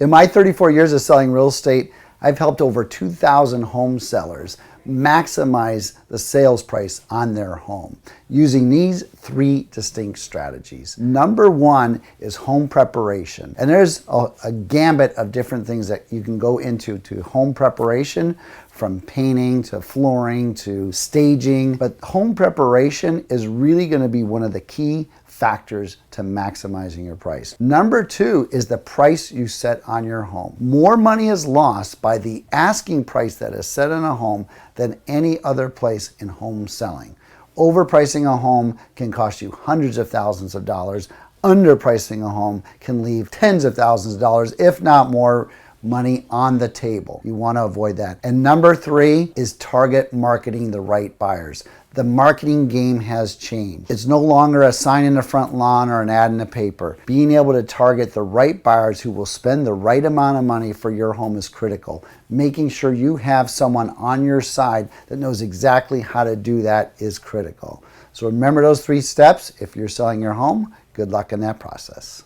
In my 34 years of selling real estate, I've helped over 2,000 home sellers maximize the sales price on their home using these three distinct strategies. Number one is home preparation. And there's a gambit of different things that you can go into to home preparation, from painting to flooring to staging. But home preparation is really going to be one of the key factors to maximizing your price. Number two is the price you set on your home. More money is lost by the asking price that is set on a home than any other place in home selling. Overpricing a home can cost you hundreds of thousands of dollars. Underpricing a home can leave tens of thousands of dollars, if not more, money on the table. You want to avoid that. And number three is target marketing the right buyers. The marketing game has changed. It's no longer a sign in the front lawn or an ad in the paper. Being able to target the right buyers who will spend the right amount of money for your home is critical. Making sure you have someone on your side that knows exactly how to do that is critical. So remember those three steps. If you're selling your home, good luck in that process.